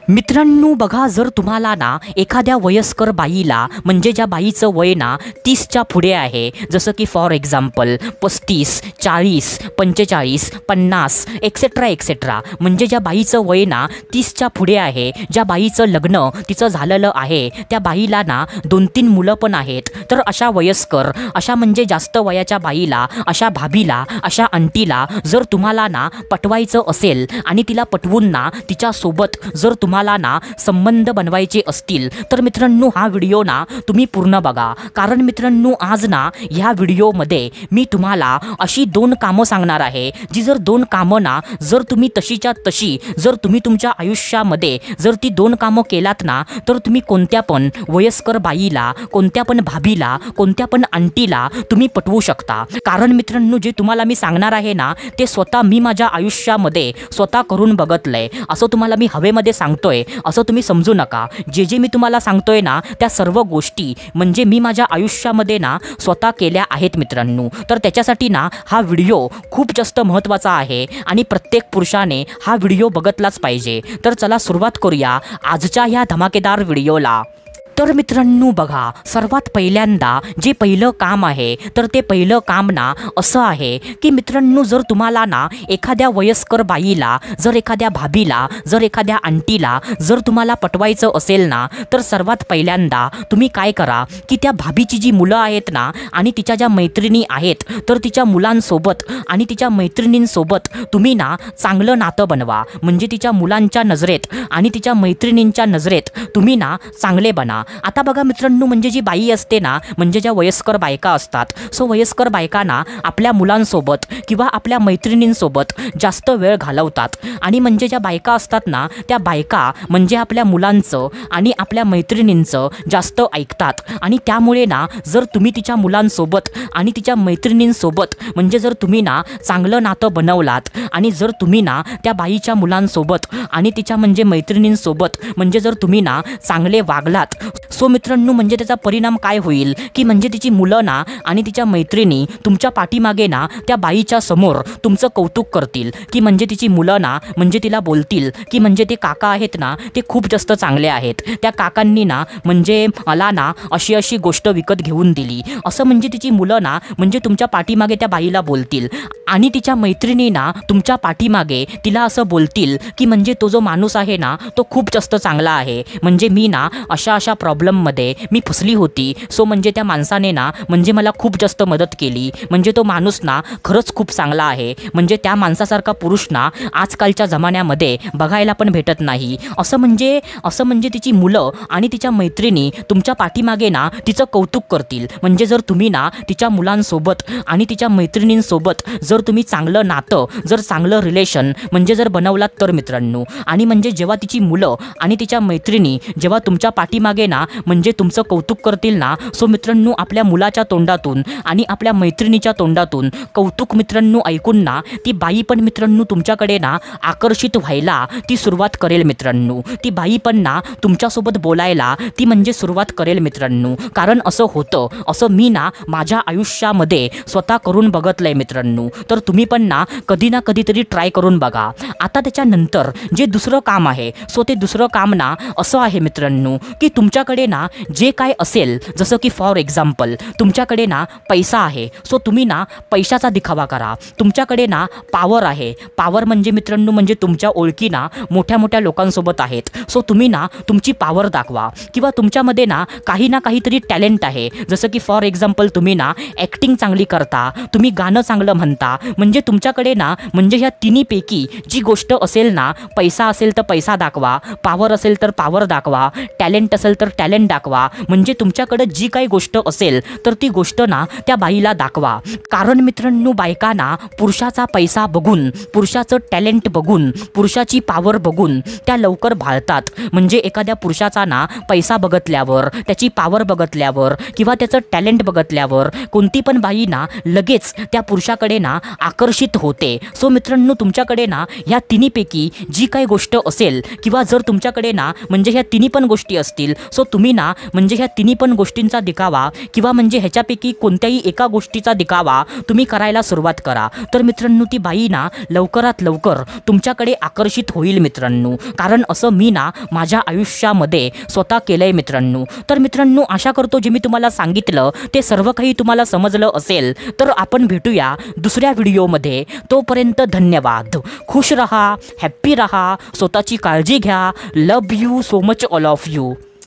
मित्रांनो बघा, जर तुम्हाला ना एखाद्या वयस्कर बाईला म्हणजे ज्या बाईचं वय ना 30च्या पुढे आहे, जसं की फॉर एक्झाम्पल 35, 40, 45, 50 एक्सेट्रा एक्सेट्रा, म्हणजे ज्या बाईचं वय ना 30च्या पुढे आहे, ज्या बाईचं लग्न तिचं झालेलं आहे, त्या बाईला ना 2-3 मुलं पण आहेत, तर अशा वयस्कर, अशा म्हणजे जास्त वयाच्या बाईला, अशा भाभीला, अशा आंटीला जर तुम्हाला ना पटवायचं असेल आणि तिला पटवून ना तिच्यासोबत जर तुम्हाला ना संबंध बनवायचे असतील, तर मित्रांनो हा व्हिडिओ ना तुम्ही पूर्ण बघा. कारण मित्रांनो आज ना ह्या व्हिडिओमध्ये मी तुम्हाला अशी 2 कामं सांगणार आहे, जी जर 2 कामं ना जर तुम्ही तशीच्या तशी जर तुम्ही तुमच्या आयुष्यामध्ये जर ती 2 कामं केलात ना, तर तुम्ही कोणत्या पण वयस्कर बाईला, कोणत्या पण भाभीला, कोणत्या पण आंटीला तुम्ही पटवू शकता. कारण मित्रांनो जे तुम्हाला मी सांगणार आहे ना, ते स्वतः मी माझ्या आयुष्यामध्ये स्वतः करून बघितलंय. असं तुम्हाला मी हवेमध्ये सांगतोय असं तुम्ही समजू नका. जे मी तुम्हाला सांगतोय ना त्या सर्व गोष्टी म्हणजे मी माझ्या आयुष्यामध्ये ना स्वतः केल्या आहेत मित्रांनो. तर त्याच्यासाठी ना हा व्हिडिओ खूप जास्त महत्त्वाचा आहे आणि प्रत्येक पुरुषाने हा व्हिडिओ बघितलाच पाहिजे. तर चला सुरुवात करूया आजच्या ह्या धमाकेदार व्हिडिओला. तर मित्रांनो बघा, सर्वात पहिल्यांदा जे पहिलं काम आहे, तर ते पहिलं काम ना असं आहे की मित्रांनो जर तुम्हाला ना एखाद्या वयस्कर बाईला, जर एखाद्या भाभीला, जर एखाद्या आंटीला जर तुम्हाला पटवायचं असेल ना, तर सर्वात पहिल्यांदा तुम्ही काय करा की त्या भाभीची जी मुलं आहेत ना आणि तिच्या ज्या मैत्रिणी आहेत, तर तिच्या मुलांसोबत आणि तिच्या मैत्रिणींसोबत तुम्ही ना चांगलं नातं बनवा. म्हणजे तिच्या मुलांच्या नजरेत आणि तिच्या मैत्रिणींच्या नजरेत तुम्ही ना चांगले बना. आता बघा मित्रांनो, म्हणजे जी बाई असते ना, म्हणजे ज्या वयस्कर बायका असतात, सो वयस्कर बायकांना आपल्या मुलांसोबत किंवा आपल्या मैत्रिणींसोबत जास्त वेळ घालवतात. आणि म्हणजे ज्या बायका असतात ना, त्या बायका म्हणजे आपल्या मुलांचं आणि आपल्या मैत्रिणींचं जास्त ऐकतात. आणि त्यामुळे ना जर तुम्ही तिच्या मुलांसोबत आणि तिच्या मैत्रिणींसोबत म्हणजे जर तुम्ही ना चांगलं नातं बनवलात आणि जर तुम्ही ना त्या बाईच्या मुलांसोबत आणि तिच्या म्हणजे मैत्रिणींसोबत म्हणजे जर तुम्ही ना चांगले वागलात, सो मित्रांनो म्हणजे त्याचा परिणाम काय होईल की म्हणजे तिची मुलं ना आणि तिच्या मैत्रिणी तुमच्या पाठीमागे ना त्या बाईच्या समोर तुमचं कौतुक करतील की म्हणजे तिची मुलं ना म्हणजे तिला बोलतील की म्हणजे ते काका आहेत ना ते खूप जास्त चांगले आहेत, त्या काकांनी ना म्हणजे मला ना अशी अशी गोष्ट विकत घेऊन दिली, असं म्हणजे तिची मुलं ना म्हणजे तुमच्या पाठीमागे त्या बाईला बोलतील. आणि तिच्या मैत्रिणी ना तुमच्या पाठीमागे तिला असं बोलतील की म्हणजे तो जो माणूस आहे ना तो खूप जास्त चांगला आहे, म्हणजे मी ना अशा अशा प्रॉब्लेममध्ये मी फसली होती, सो म्हणजे त्या माणसाने ना म्हणजे मला खूप जास्त मदत केली, म्हणजे तो माणूस ना खरंच खूप चांगला आहे, म्हणजे त्या माणसासारखा पुरुष ना आजकालच्या जमान्यामध्ये बघायला पण भेटत नाही. असं म्हणजे तिची मुलं आणि तिच्या मैत्रिणी तुमच्या पाठीमागे ना तिचं कौतुक करतील. म्हणजे जर तुम्ही ना तिच्या मुलांसोबत आणि तिच्या मैत्रिणींसोबत जर तुम्ही चांगलं नातं, जर चांगलं रिलेशन म्हणजे जर बनवलात तर मित्रांनो, आणि म्हणजे जेव्हा तिची मुलं आणि तिच्या मैत्रिणी जेव्हा तुमच्या पाठीमागे ना म्हणजे तुमचं कौतुक करतील ना, सो मित्रांनो आपल्या मुलाच्या तोंडातून आणि आपल्या मैत्रिणीच्या तोंडातून कौतुक मित्रांनो ऐकून ना ती बाई पण मित्रांनो तुमच्याकडे ना आकर्षित व्हायला ती सुरुवात करेल मित्रांनो. ती बाई पण ना तुमच्यासोबत बोलायला ती म्हणजे सुरुवात करेल मित्रांनो. कारण असं होतं, असं मी ना माझ्या आयुष्यामध्ये स्वतः करून बघितलंय मित्रांनो. तर तुम्ही पण ना कधी ना कधीतरी ट्राय करून बघा. आता त्याच्यानंतर जे दुसरं काम आहे, सो ते दुसरं काम ना असं आहे मित्रांनो की तुमच्याकडे ना जे काय असेल, जसं की फॉर एक्झाम्पल तुमच्याकडे ना पैसा आहे, सो तुम्ही ना पैशाचा दिखावा करा. तुमच्याकडे ना पावर आहे, पावर म्हणजे मित्रांनो म्हणजे तुमच्या ओळखी ना मोठ्या मोठ्या लोकांसोबत आहेत, सो तुम्ही ना तुमची पावर दाखवा. किंवा तुमच्यामध्ये ना काहीतरी टॅलेंट आहे, जसं की फॉर एक्झाम्पल तुम्ही ना ॲक्टिंग चांगली करता, तुम्ही गाणं चांगलं म्हणता, म्हणजे तुमच्याकडे ना म्हणजे ह्या तिन्हीपैकी जी गोष्ट असेल ना, पैसा असेल तर पैसा दाखवा, पावर असेल तर पावर दाखवा, टॅलेंट असेल तर टॅलेंट दाखवा. म्हणजे तुमच्याकडे जी काही गोष्ट असेल तर ती गोष्ट ना त्या बाईला दाखवा. कारण मित्रांनो बायकांना पुरुषाचा पैसा बघून, पुरुषाचं टॅलेंट बघून, पुरुषाची पावर बघून त्या लवकर भाळतात. म्हणजे एखाद्या पुरुषाचा ना पैसा बघितल्यावर, त्याची पावर बघितल्यावर किंवा त्याचं टॅलेंट बघितल्यावर कोणती पण बाई ना लगेच त्या पुरुषाकडे ना आकर्षित होते. सो मित्रांनो तुमच्याकडे ना ह्या तिन्हीपैकी जी काही गोष्ट असेल किंवा जर तुमच्याकडे ना म्हणजे ह्या तिन्ही पण गोष्टी असतील, सो तुम्ही ना म्हणजे ह्या तिन्ही पण गोष्टींचा दिखावा किंवा म्हणजे ह्याच्यापैकी कोणत्याही एका गोष्टीचा दिखावा तुम्ही करायला सुरुवात करा. तर मित्रांनो ती बाई ना लवकरात लवकर तुमच्याकडे आकर्षित होईल मित्रांनो. कारण असं मी ना माझ्या आयुष्यामध्ये स्वतः केलंय मित्रांनो. तर मित्रांनो आशा करतो जे मी तुम्हाला सांगितलं ते सर्व काही तुम्हाला समजलं असेल. तर आपण भेटूया दुसऱ्या व्हिडिओमध्ये. तोपर्यंत धन्यवाद. खुश रहा, हॅप्पी रहा, स्वतःची काळजी घ्या. Love you so much all of you.